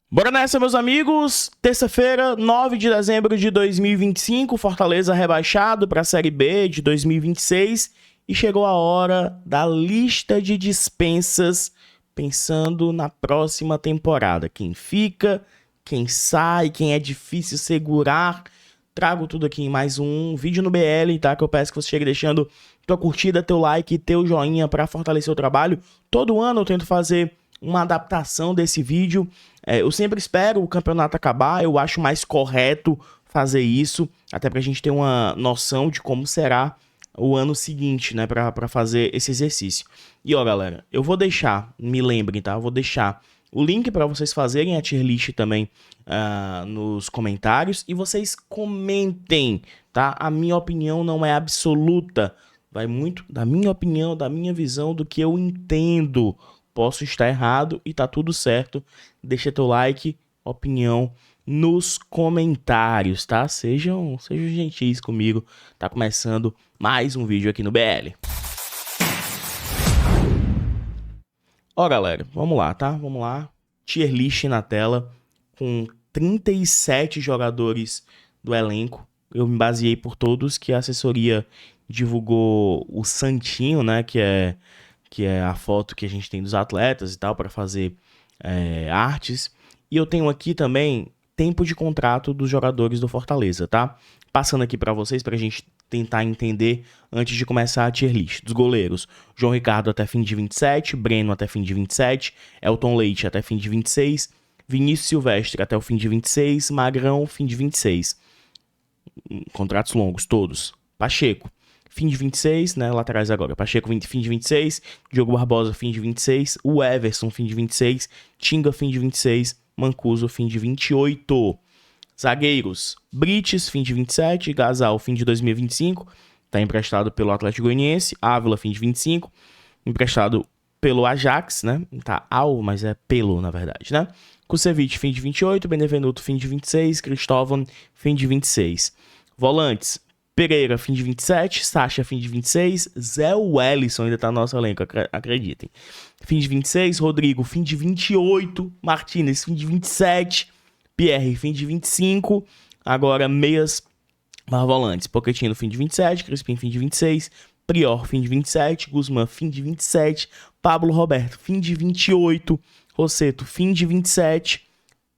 Bora nessa, meus amigos. Terça-feira, 9 de dezembro de 2025, Fortaleza rebaixado para a Série B de 2026 e chegou a hora da lista de dispensas pensando na próxima temporada. Quem fica, quem sai, quem é difícil segurar. Trago tudo aqui em mais um vídeo no BL, tá? Que eu peço que você chegue deixando tua curtida, teu like, teu joinha para fortalecer o trabalho. Todo ano eu tento fazer uma adaptação desse vídeo. Eu sempre espero o campeonato acabar, eu acho mais correto fazer isso, até pra gente ter uma noção de como será o ano seguinte, né, pra fazer esse exercício. E ó, galera, eu vou deixar, me lembrem, tá? Eu vou deixar o link para vocês fazerem a tier list também nos comentários e vocês comentem, tá? A minha opinião não é absoluta, vai muito da minha opinião, da minha visão, do que eu entendo. Posso estar errado e tá tudo certo. Deixa teu like, opinião nos comentários, tá? Sejam gentis comigo. Tá começando mais um vídeo aqui no BL. Ó, galera, vamos lá, tá? Vamos lá. Tier list na tela com 37 jogadores do elenco. Eu me baseei por todos que a assessoria divulgou o Santinho, né? Que é a foto que a gente tem dos atletas e tal, para fazer artes. E eu tenho aqui também tempo de contrato dos jogadores do Fortaleza, tá? Passando aqui para vocês, para a gente tentar entender antes de começar a tier list. Dos goleiros, João Ricardo até fim de 27, Breno até fim de 27, Elton Leite até fim de 26, Vinícius Silvestre até o fim de 26, Magrão fim de 26. Contratos longos, todos. Pacheco, fim de 26, né, laterais agora. Pacheco, fim de 26, Diogo Barbosa, fim de 26, o Everson, fim de 26, Tinga, fim de 26, Mancuso, fim de 28. Zagueiros, Brites, fim de 27, Gasal, fim de 2025, tá emprestado pelo Atlético Goianiense, Ávila, fim de 25, emprestado pelo Ajax, né, tá mas é pelo, na verdade, né. Kusevich, fim de 28, Benevenuto, fim de 26, Cristóvão, fim de 26. Volantes, Pereira, fim de 27, Sacha, fim de 26, Zé Wellison ainda tá no nosso elenco, acreditem. Fim de 26, Rodrigo, fim de 28, Martínez, fim de 27, Pierre, fim de 25, agora meias volantes, Pochettino, fim de 27, Crispim, fim de 26, Prior, fim de 27, Guzmán, fim de 27, Pablo Roberto, fim de 28, Rosseto, fim de 27,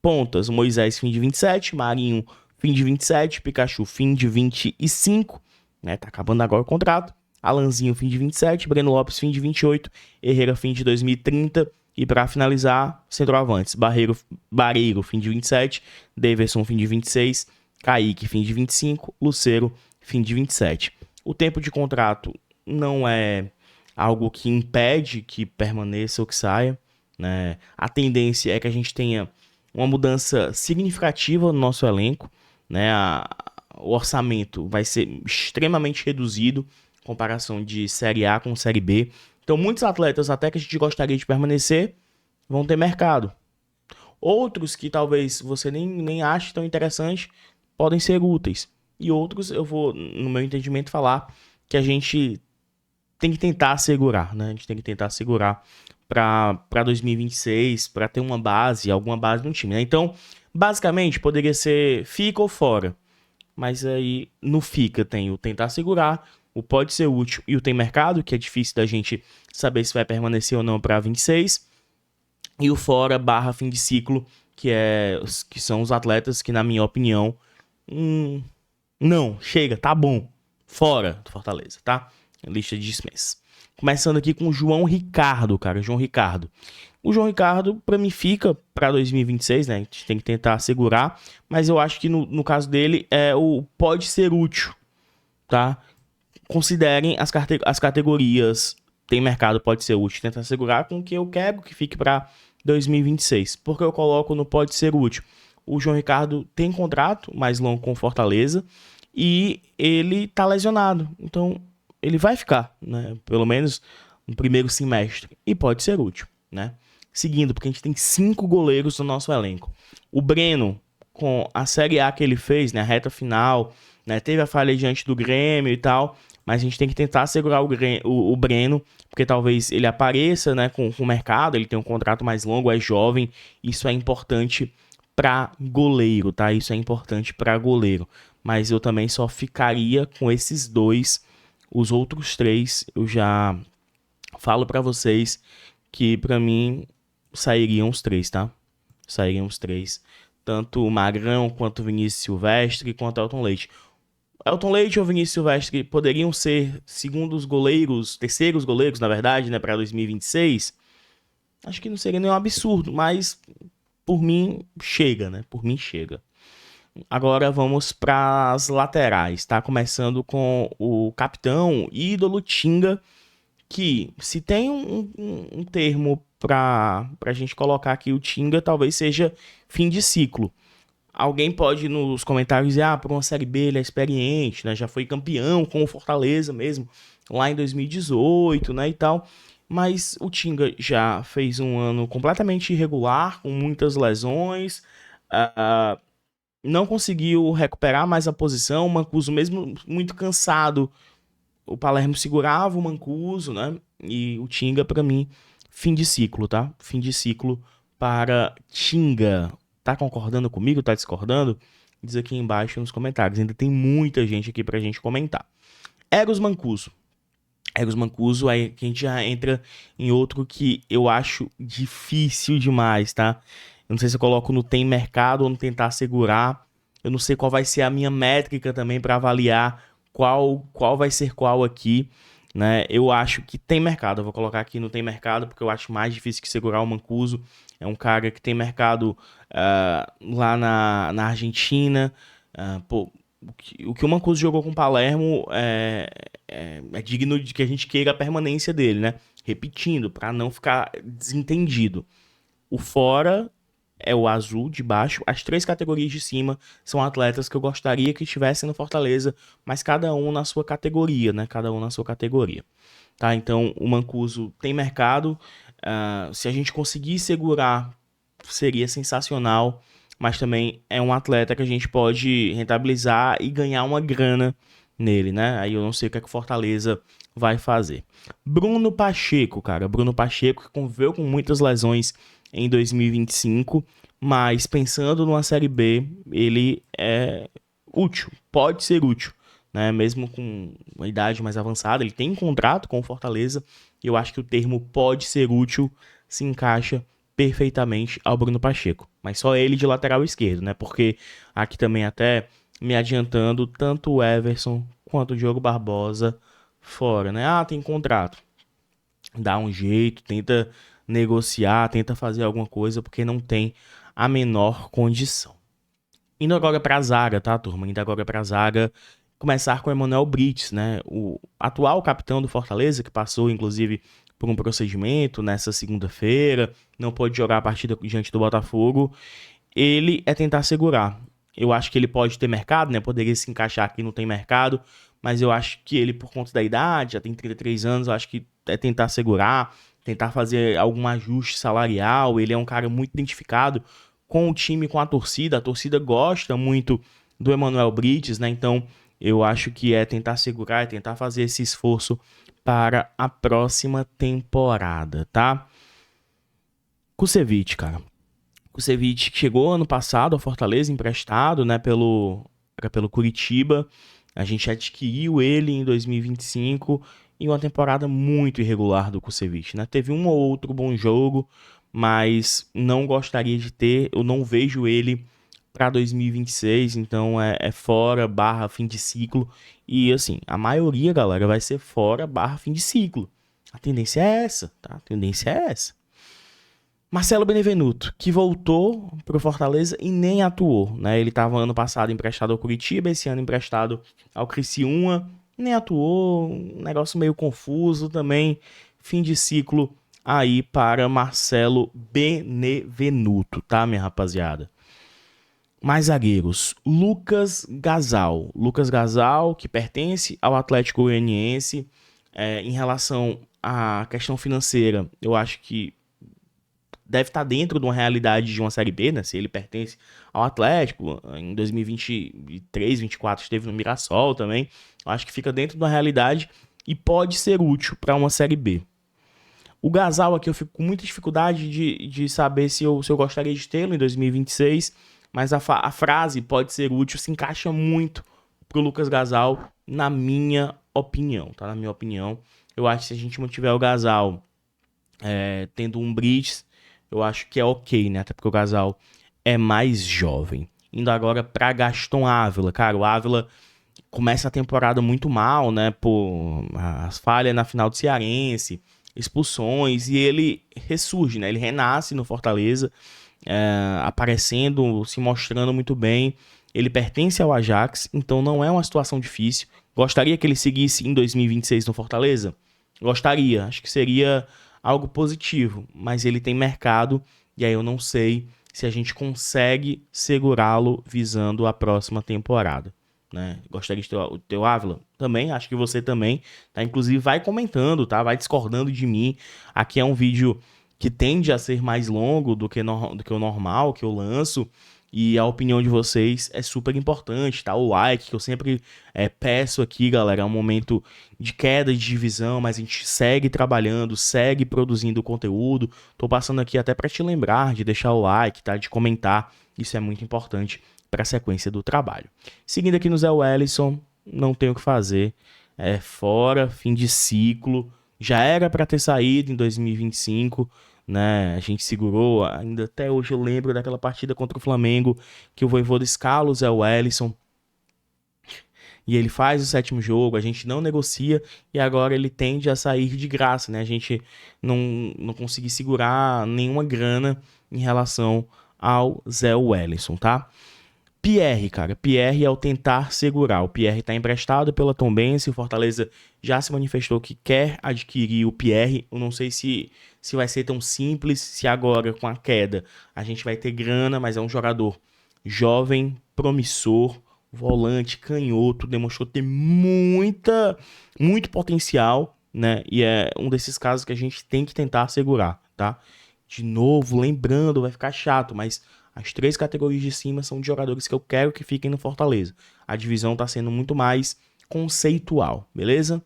pontas, Moisés, fim de 27, Marinho, fim de 27, Pikachu, fim de 25, né, tá acabando agora o contrato, Alanzinho, fim de 27, Breno Lopes, fim de 28, Herrera, fim de 2030, e para finalizar, centroavantes, Barreiro, fim de 27, Daverson, fim de 26, Kaique, fim de 25, Lucero, fim de 27. O tempo de contrato não é algo que impede que permaneça ou que saia, né? A tendência é que a gente tenha uma mudança significativa no nosso elenco, né? O orçamento vai ser extremamente reduzido em comparação de Série A com Série B. Então, muitos atletas, até que a gente gostaria de permanecer, vão ter mercado. Outros que talvez você nem ache tão interessante, podem ser úteis. E outros, eu vou, no meu entendimento, falar que a gente tem que tentar segurar, né? A gente tem que tentar segurar para 2026, para ter uma base, alguma base no time, né? Então, basicamente, poderia ser fica ou fora. Mas aí, no fica tem o tentar segurar, o pode ser útil e o tem mercado, que é difícil da gente saber se vai permanecer ou não para 26. E o fora / fim de ciclo, que são os atletas que, na minha opinião, não, chega, tá bom, fora do Fortaleza, tá? Lista de dispensas. Começando aqui com o João Ricardo, cara, João Ricardo. O João Ricardo, pra mim, fica pra 2026, né? A gente tem que tentar segurar, mas eu acho que no caso dele, pode ser útil, tá? Considerem as categorias, tem mercado, pode ser útil, tentar segurar com o que eu quero que fique pra 2026. Porque eu coloco no pode ser útil. O João Ricardo tem contrato mais longo com Fortaleza e ele tá lesionado. Então, ele vai ficar, né? Pelo menos no primeiro semestre. E pode ser útil, né? Seguindo, porque a gente tem 5 goleiros no nosso elenco. O Breno, com a Série A que ele fez, né? A reta final, né? Teve a falha diante do Grêmio e tal. mas a gente tem que tentar segurar o Breno, porque talvez ele apareça, né, com o mercado, ele tem um contrato mais longo, é jovem, isso é importante para goleiro, tá? Isso é importante para goleiro, mas eu também só ficaria com esses dois, os outros três eu já falo para vocês que para mim sairiam os três, tá? Sairiam os três, tanto o Magrão quanto o Vinícius Silvestre quanto o Elton Leite. Elton Leite ou Vinícius Silvestre poderiam ser segundos goleiros, terceiros goleiros, na verdade, né, para 2026. Acho que não seria nenhum absurdo, mas por mim chega, né? Por mim chega. Agora vamos para as laterais, tá? Começando com o capitão ídolo Tinga, que se tem um termo para a gente colocar aqui o Tinga, talvez seja fim de ciclo. Alguém pode nos comentários dizer, por uma Série B ele é experiente, né? Já foi campeão com o Fortaleza mesmo, lá em 2018, né, e tal. Mas o Tinga já fez um ano completamente irregular, com muitas lesões, não conseguiu recuperar mais a posição, o Mancuso mesmo muito cansado, o Palermo segurava o Mancuso, né, e o Tinga, pra mim, fim de ciclo, tá? Fim de ciclo para Tinga. Tá concordando comigo? Tá discordando? Diz aqui embaixo nos comentários. Ainda tem muita gente aqui pra gente comentar. Eros Mancuso. Eros Mancuso, aí que a gente já entra em outro que eu acho difícil demais, tá? Eu não sei se eu coloco no tem mercado ou no tentar segurar. Eu não sei qual vai ser a minha métrica também para avaliar qual vai ser qual aqui, né? Eu acho que tem mercado. Eu vou colocar aqui no tem mercado porque eu acho mais difícil que segurar o Mancuso. É um cara que tem mercado lá na Argentina. Pô, o que o Mancuso jogou com o Palermo é digno de que a gente queira a permanência dele, né? Repetindo, para não ficar desentendido. O fora é o azul de baixo. As três categorias de cima são atletas que eu gostaria que estivessem no Fortaleza, mas cada um na sua categoria, né? Cada um na sua categoria. Tá? Então, o Mancuso tem mercado. Se a gente conseguir segurar, seria sensacional. Mas também é um atleta que a gente pode rentabilizar e ganhar uma grana nele, né? Aí eu não sei o que é que o Fortaleza vai fazer. Bruno Pacheco, cara. Bruno Pacheco que conviveu com muitas lesões em 2025, mas pensando numa Série B, ele é útil, pode ser útil, né? Mesmo com uma idade mais avançada, ele tem um contrato com o Fortaleza, e eu acho que o termo pode ser útil se encaixa perfeitamente ao Bruno Pacheco, mas só ele de lateral esquerdo, né? Porque aqui também até me adiantando, tanto o Everson quanto o Diogo Barbosa fora, né? Tem contrato. Dá um jeito, tenta negociar, tenta fazer alguma coisa, porque não tem a menor condição. Indo agora para a zaga, tá, turma? Indo agora para a zaga, começar com o Emanuel Brites, né? O atual capitão do Fortaleza, que passou, inclusive, por um procedimento nessa segunda-feira, não pôde jogar a partida diante do Botafogo. Ele é tentar segurar. Eu acho que ele pode ter mercado, né? Poderia se encaixar aqui, não tem mercado, mas eu acho que ele, por conta da idade, já tem 33 anos, eu acho que é tentar segurar, tentar fazer algum ajuste salarial. Ele é um cara muito identificado com o time, com a torcida gosta muito do Emanuel Brites, né? Então eu acho que é tentar segurar, é tentar fazer esse esforço para a próxima temporada, tá? Kusevich, cara. Kusevich chegou ano passado ao Fortaleza emprestado, né, pelo Curitiba. A gente adquiriu ele em 2025 e uma temporada muito irregular do Kusevich, né? Teve um ou outro bom jogo, mas não gostaria de ter, eu não vejo ele para 2026, então é fora barra fim de ciclo. E assim, a maioria, galera, vai ser fora barra fim de ciclo. A tendência é essa, tá? A tendência é essa. Marcelo Benevenuto, que voltou para o Fortaleza e nem atuou, né? Ele estava ano passado emprestado ao Curitiba, esse ano emprestado ao Criciúma, nem atuou, um negócio meio confuso também, fim de ciclo aí para Marcelo Benevenuto, tá, minha rapaziada? Mais zagueiros, Lucas Gasal. Lucas Gasal, que pertence ao Atlético Goianiense, em relação à questão financeira, eu acho que deve estar dentro de uma realidade de uma Série B, né? Se ele pertence ao Atlético, em 2023, 2024 esteve no Mirassol também. Eu acho que fica dentro de uma realidade e pode ser útil para uma Série B. O Gasal aqui eu fico com muita dificuldade de saber se eu gostaria de tê-lo em 2026, mas a frase pode ser útil se encaixa muito pro Lucas Gasal, na minha opinião, tá? Na minha opinião, eu acho que se a gente mantiver o Gasal tendo um Brits, eu acho que é ok, né? Até porque o Gasal é mais jovem. Indo agora para Gaston Ávila, cara, o Ávila começa a temporada muito mal, né? Por as falhas na final do Cearense, expulsões, e ele ressurge, né? Ele renasce no Fortaleza, aparecendo, se mostrando muito bem. Ele pertence ao Ajax, então não é uma situação difícil. Gostaria que ele seguisse em 2026 no Fortaleza? Gostaria, acho que seria algo positivo, mas ele tem mercado, e aí eu não sei se a gente consegue segurá-lo visando a próxima temporada. Né? Gostaria de ter o Ávila? Também, acho que você também, tá? Inclusive vai comentando, tá? Vai discordando de mim. Aqui é um vídeo que tende a ser mais longo do que o normal que eu lanço, e a opinião de vocês é super importante, tá? O like que eu sempre peço aqui, galera, é um momento de queda de divisão, mas a gente segue trabalhando, segue produzindo conteúdo. Tô passando aqui até para te lembrar de deixar o like, tá? De comentar, isso é muito importante para a sequência do trabalho. Seguindo aqui no Zé Wellison, não tem o que fazer, fora, fim de ciclo, já era para ter saído em 2025, né? A gente segurou, ainda até hoje eu lembro daquela partida contra o Flamengo, que o Vojvoda escala o Zé Wellison, e ele faz o 7º jogo, a gente não negocia, e agora ele tende a sair de graça, né? A gente não conseguiu segurar nenhuma grana em relação ao Zé Wellison, tá? Pierre, cara, Pierre é o tentar segurar. O Pierre tá emprestado pela Tombense, o Fortaleza já se manifestou que quer adquirir o Pierre. Eu não sei se vai ser tão simples, se agora com a queda a gente vai ter grana, mas é um jogador jovem, promissor, volante, canhoto, demonstrou ter muito potencial, né? E é um desses casos que a gente tem que tentar segurar, tá? De novo, lembrando, vai ficar chato, mas as 3 categorias de cima são de jogadores que eu quero que fiquem no Fortaleza. A divisão está sendo muito mais conceitual, beleza?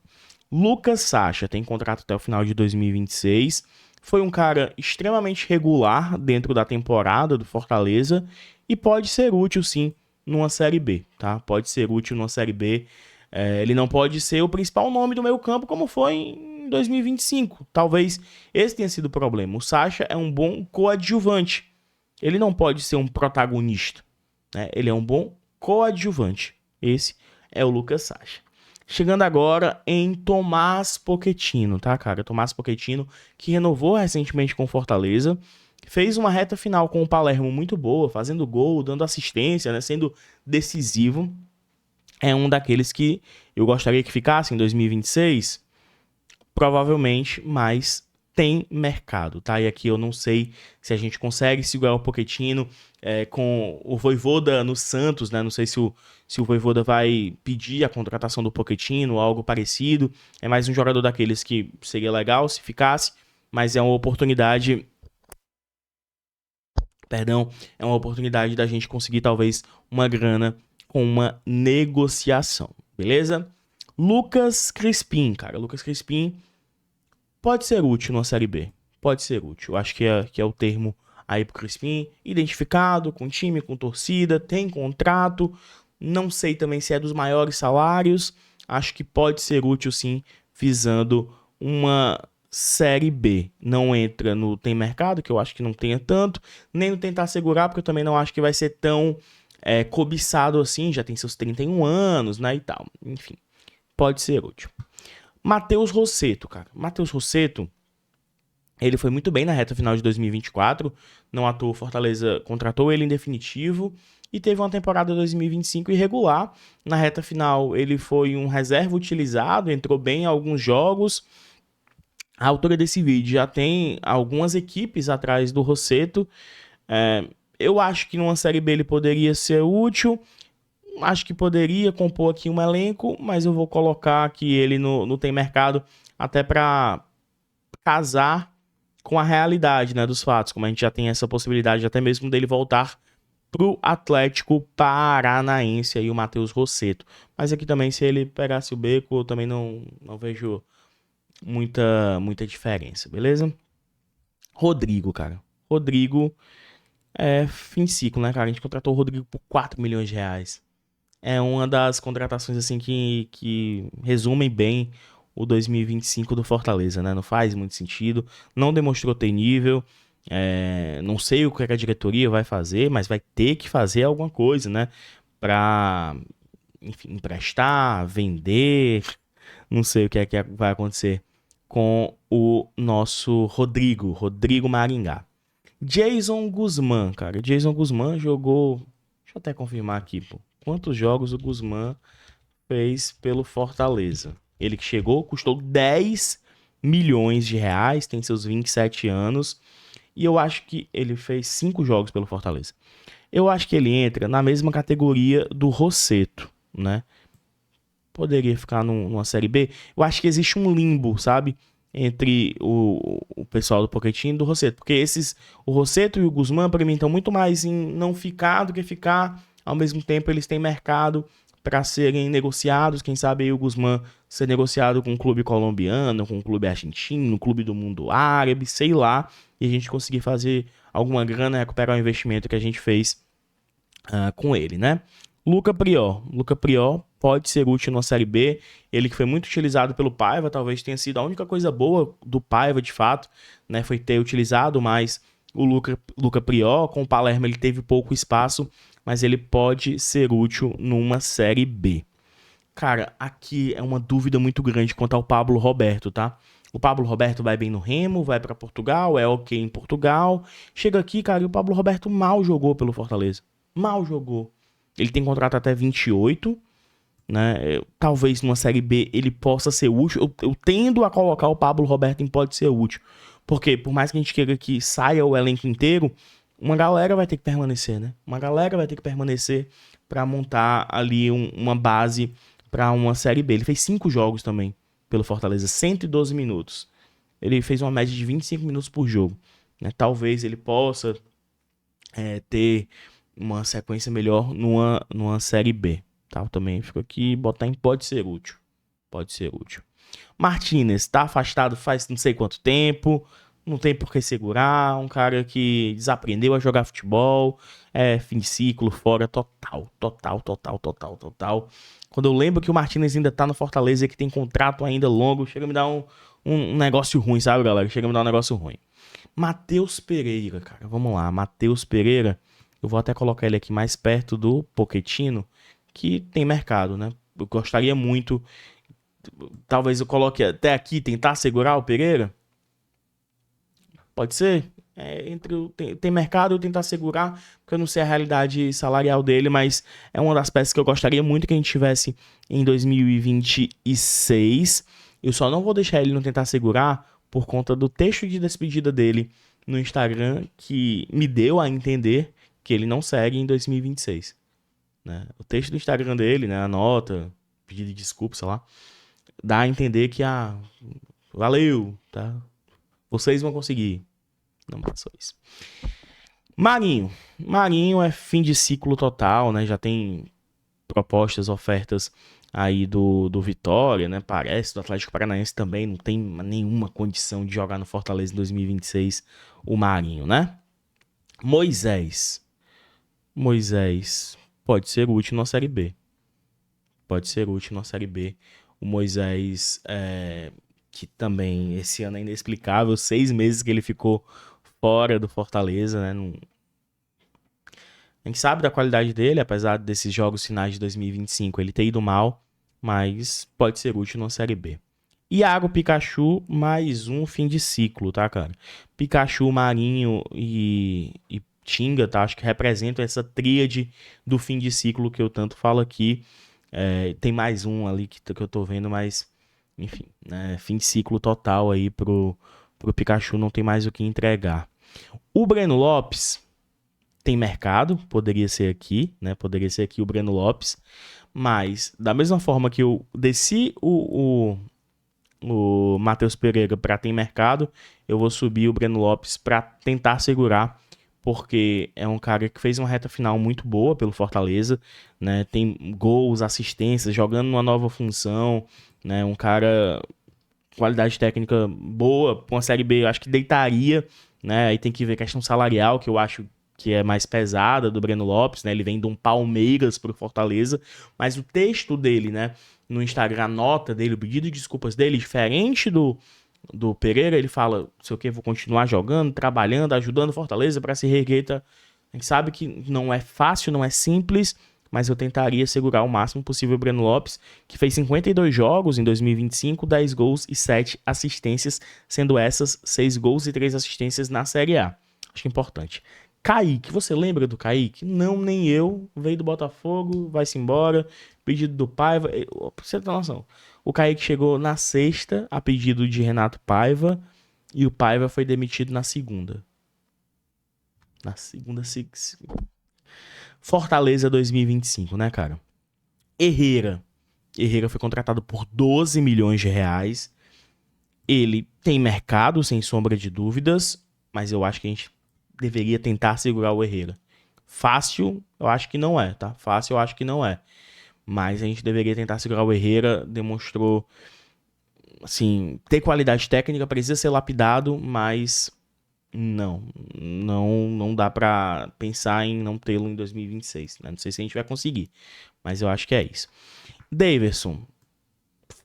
Lucas Sacha tem contrato até o final de 2026. Foi um cara extremamente regular dentro da temporada do Fortaleza e pode ser útil, sim, numa Série B, tá? Pode ser útil numa Série B. Ele não pode ser o principal nome do meio campo como foi em 2025. Talvez esse tenha sido o problema. O Sacha é um bom coadjuvante. Ele não pode ser um protagonista, né? Ele é um bom coadjuvante. Esse é o Lucas Sacha. Chegando agora em Tomás Pochettino, tá, cara? Tomás Pochettino, que renovou recentemente com o Fortaleza, fez uma reta final com o Palermo muito boa, fazendo gol, dando assistência, né? Sendo decisivo. É um daqueles que eu gostaria que ficasse em 2026, provavelmente, mas tem mercado, tá? E aqui eu não sei se a gente consegue segurar o Pochettino com o Vojvoda no Santos, né? Não sei se o Vojvoda vai pedir a contratação do Pochettino ou algo parecido. É mais um jogador daqueles que seria legal se ficasse, mas é uma oportunidade... Perdão, é uma oportunidade da gente conseguir talvez uma grana com uma negociação, beleza? Lucas Crispim, cara. Lucas Crispim pode ser útil na Série B. Pode ser útil. Acho que é o termo aí pro Crispim. Identificado com time, com torcida, tem contrato. Não sei também se é dos maiores salários. Acho que pode ser útil sim, visando uma Série B. Não entra no tem mercado, que eu acho que não tenha tanto. Nem no tentar segurar, porque eu também não acho que vai ser tão cobiçado assim. Já tem seus 31 anos, né, e tal. Enfim, pode ser útil. Matheus Rossetto, cara. Matheus Rossetto, ele foi muito bem na reta final de 2024. Não à toa, o Fortaleza contratou ele em definitivo e teve uma temporada 2025 irregular. Na reta final, ele foi um reserva utilizado, entrou bem em alguns jogos. A autora desse vídeo já tem algumas equipes atrás do Rossetto. Eu acho que numa Série B ele poderia ser útil. Acho que poderia compor aqui um elenco, mas eu vou colocar aqui ele no Tem Mercado até para casar com a realidade, né, dos fatos, como a gente já tem essa possibilidade até mesmo dele voltar pro Atlético Paranaense aí, o Matheus Rossetto. Mas aqui também, se ele pegasse o beco, eu também não vejo muita diferença, beleza? Rodrigo, cara. Rodrigo é fim de ciclo, né, cara? A gente contratou o Rodrigo por 4 milhões de reais. É uma das contratações, assim, que resumem bem o 2025 do Fortaleza, né? Não faz muito sentido. Não demonstrou ter nível. Não sei o que a diretoria vai fazer, mas vai ter que fazer alguma coisa, né? Pra, enfim, emprestar, vender. Não sei o que é que vai acontecer com o nosso Rodrigo Maringá. Jason Guzmán, cara. Jason Guzmán jogou. Deixa eu até confirmar aqui, pô. Quantos jogos o Guzmán fez pelo Fortaleza? Ele que chegou, custou 10 milhões de reais, tem seus 27 anos. E eu acho que ele fez 5 jogos pelo Fortaleza. Eu acho que ele entra na mesma categoria do Rossetto, né? Poderia ficar numa Série B. Eu acho que existe um limbo, sabe? Entre o pessoal do Pochettino e do Rossetto. Porque o Rossetto e o Guzmán, para mim, estão muito mais em não ficar do que ficar. Ao mesmo tempo, eles têm mercado para serem negociados. Quem sabe aí o Guzmán ser negociado com um clube colombiano, com um clube argentino, um clube do mundo árabe, sei lá. E a gente conseguir fazer alguma grana, recuperar o investimento que a gente fez com ele, né? Luca Prior pode ser útil na Série B. Ele que foi muito utilizado pelo Paiva, talvez tenha sido a única coisa boa do Paiva, de fato, né? Foi ter utilizado mais o Luca Prior. Com o Palermo ele teve pouco espaço, mas ele pode ser útil numa Série B. Cara, aqui é uma dúvida muito grande quanto ao Pablo Roberto, tá? O Pablo Roberto vai bem no Remo, vai para Portugal, é ok em Portugal. Chega aqui, cara, e o Pablo Roberto mal jogou pelo Fortaleza. Mal jogou. Ele tem contrato até 28, né? Talvez numa Série B ele possa ser útil. Eu tendo a colocar o Pablo Roberto em pode ser útil. Porque por mais que a gente queira que saia o elenco inteiro, uma galera vai ter que permanecer, né? Uma galera vai ter que permanecer para montar ali uma base para uma Série B. Ele fez 5 jogos também pelo Fortaleza, 112 minutos. Ele fez uma média de 25 minutos por jogo, né? Talvez ele possa ter uma sequência melhor numa Série B. Tá? Eu também fico aqui, botar em pode ser útil. Pode ser útil. Martinez tá afastado faz não sei quanto tempo, não tem por que segurar, um cara que desaprendeu a jogar futebol, fim de ciclo, fora, total. Quando eu lembro que o Martinez ainda tá no Fortaleza e que tem contrato ainda longo, chega a me dar um negócio ruim, sabe, galera? Chega a me dar um negócio ruim. Matheus Pereira, cara, vamos lá. Matheus Pereira, eu vou até colocar ele aqui mais perto do Pochettino, que tem mercado, né? Eu gostaria muito, talvez eu coloque até aqui, tentar segurar o Pereira. Pode ser? Tem mercado, eu tentar segurar, porque eu não sei a realidade salarial dele, mas é uma das peças que eu gostaria muito que a gente tivesse em 2026. Eu só não vou deixar ele não tentar segurar por conta do texto de despedida dele no Instagram, que me deu a entender que ele não segue em 2026. Né? O texto do Instagram dele, né, a nota, pedido de desculpa, sei lá, dá a entender que, valeu, tá? Vocês vão conseguir. Não passou isso. Marinho é fim de ciclo total, né? Já tem propostas, ofertas aí do Vitória, né? Parece, do Atlético Paranaense também não tem nenhuma condição de jogar no Fortaleza em 2026, o Marinho, né? Moisés pode ser útil na Série B. O Moisés, que também esse ano é inexplicável, 6 meses que ele ficou fora do Fortaleza, né? A gente sabe da qualidade dele, apesar desses jogos finais de 2025 ele ter ido mal, mas pode ser útil na Série B. Iago Pikachu, mais um fim de ciclo, tá, cara? Pikachu, Marinho e Tinga, tá? Acho que representam essa tríade do fim de ciclo que eu tanto falo aqui. Tem mais um ali que eu tô vendo, mas enfim, né? Fim de ciclo total aí pro Pikachu, não tem mais o que entregar. O Breno Lopes tem mercado, poderia ser aqui, né? Poderia ser aqui o Breno Lopes, mas da mesma forma que eu desci o Matheus Pereira para ter mercado, eu vou subir o Breno Lopes para tentar segurar, porque é um cara que fez uma reta final muito boa pelo Fortaleza, né? Tem gols, assistências, jogando numa nova função, né? Um cara qualidade técnica boa, pra uma Série B eu acho que deitaria, né? Aí tem que ver a questão salarial, que eu acho que é mais pesada do Breno Lopes, né? Ele vem de um Palmeiras pro Fortaleza, mas o texto dele, né, no Instagram, a nota dele, o pedido de desculpas dele, diferente do Pereira, ele fala, não sei o que, vou continuar jogando, trabalhando, ajudando o Fortaleza para se reerguer. A gente sabe que não é fácil, não é simples, mas eu tentaria segurar o máximo possível o Breno Lopes, que fez 52 jogos em 2025, 10 gols e 7 assistências, sendo essas 6 gols e 3 assistências na Série A. Acho que é importante. Kaique, você lembra do Kaique? Não, nem eu. Veio do Botafogo, vai-se embora. Pedido do Paiva. Pra você ter noção. O Kaique chegou na sexta, a pedido de Renato Paiva, e o Paiva foi demitido na segunda. Na segunda. Fortaleza 2025, né, cara? Herrera foi contratado por 12 milhões de reais. Ele tem mercado, sem sombra de dúvidas, mas eu acho que a gente deveria tentar segurar o Herrera. Fácil, eu acho que não é, tá? Fácil, eu acho que não é. Mas a gente deveria tentar segurar o Herrera. Demonstrou, assim, ter qualidade técnica, precisa ser lapidado, mas não dá pra pensar em não tê-lo em 2026, né? Não sei se a gente vai conseguir, mas eu acho que é isso. Daverson,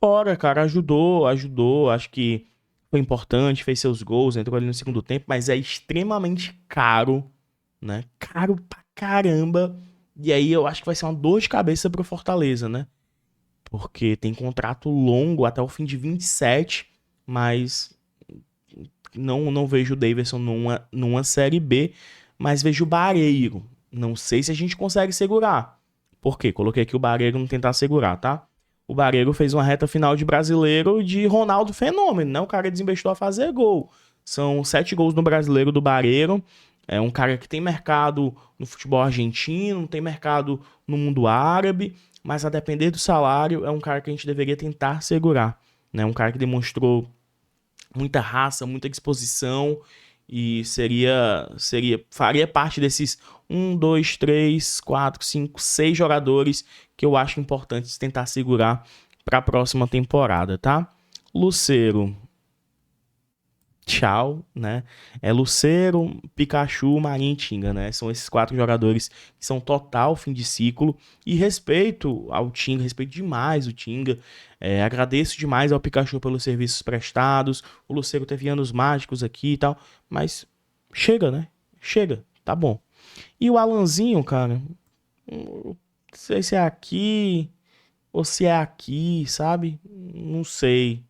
fora, cara, ajudou, acho que foi importante, fez seus gols, entrou ali no segundo tempo, mas é extremamente caro, né? Caro pra caramba. E aí eu acho que vai ser uma dor de cabeça pro Fortaleza, né? Porque tem contrato longo até o fim de 27, mas não vejo o Daverson numa Série B, mas vejo o Barreiro. Não sei se a gente consegue segurar. Por quê? Coloquei aqui o Barreiro não tentar segurar, tá? O Barreiro fez uma reta final de Brasileiro de Ronaldo Fenômeno, né? O cara desinvestiu a fazer gol. São 7 gols no Brasileiro do Barreiro. É um cara que tem mercado no futebol argentino, tem mercado no mundo árabe, mas a depender do salário, é um cara que a gente deveria tentar segurar, né? Um cara que demonstrou muita raça, muita disposição e faria parte desses 6 jogadores que eu acho importantes tentar segurar para a próxima temporada, tá? Luceiro, tchau, né? É Luceiro, Pikachu, Marinho e Tinga, né? São esses 4 jogadores que são total fim de ciclo. E respeito ao Tinga, respeito demais o Tinga. Agradeço demais ao Pikachu pelos serviços prestados. O Luceiro teve anos mágicos aqui e tal. Mas chega, né? Chega, tá bom. E o Alanzinho, cara, não sei se é aqui ou se é aqui, sabe? Não sei.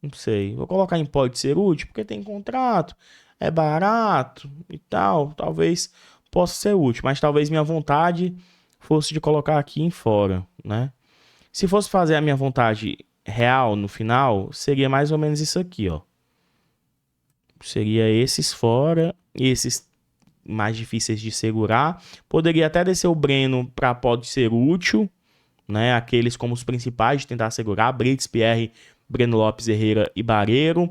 Não sei. Vou colocar em pode ser útil porque tem contrato, é barato e tal. Talvez possa ser útil, mas talvez minha vontade fosse de colocar aqui em fora, né? Se fosse fazer a minha vontade real no final, seria mais ou menos isso aqui, ó. Seria esses fora e esses mais difíceis de segurar. Poderia até descer o Breno para pode ser útil, né? Aqueles como os principais de tentar segurar, Brits, Pierre, Breno Lopes, Herrera e Barreiro.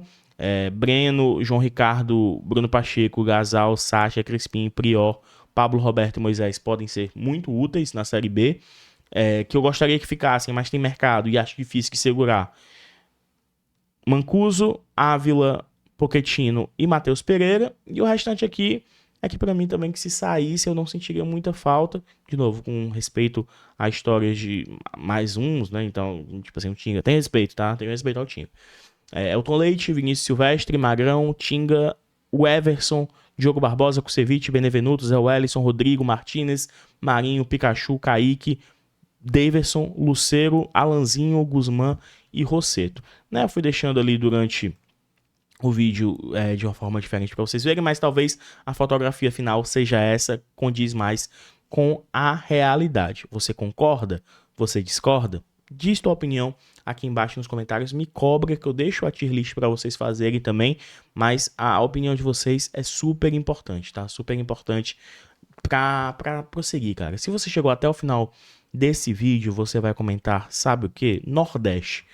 Breno, João Ricardo, Bruno Pacheco, Gasal, Sacha, Crispim, Prior, Pablo Roberto e Moisés podem ser muito úteis na Série B. Que eu gostaria que ficassem, mas tem mercado e acho difícil de segurar. Mancuso, Ávila, Pochettino e Matheus Pereira. E o restante aqui é que pra mim também que se saísse eu não sentiria muita falta. De novo, com respeito a histórias de mais uns, né? Então, tipo assim, o Tinga tem respeito, tá? Tem respeito ao Tinga. Elton Leite, Vinícius Silvestre, Magrão, Tinga, o Everson, Diogo Barbosa, Kusevich, Benevenuto, Zé Wellison, Rodrigo, Martinez, Marinho, Pikachu, Kaique, Daverson, Luceiro, Alanzinho, Guzmán e Rosseto. Né? Eu fui deixando ali durante o vídeo de uma forma diferente para vocês verem, mas talvez a fotografia final seja essa, condiz mais com a realidade. Você concorda? Você discorda? Diz tua opinião aqui embaixo nos comentários, me cobra que eu deixo a tier list para vocês fazerem também, mas a opinião de vocês é super importante, tá? Super importante para prosseguir, cara. Se você chegou até o final desse vídeo, você vai comentar, sabe o que? Nordeste.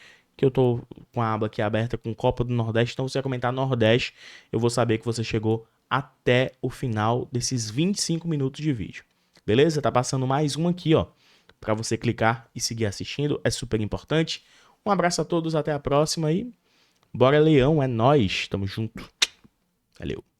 que eu tô com a aba aqui aberta com Copa do Nordeste, então você vai comentar Nordeste, eu vou saber que você chegou até o final desses 25 minutos de vídeo. Beleza? Tá passando mais um aqui, ó, para você clicar e seguir assistindo, é super importante. Um abraço a todos, até a próxima e bora Leão, é nóis, tamo junto. Valeu.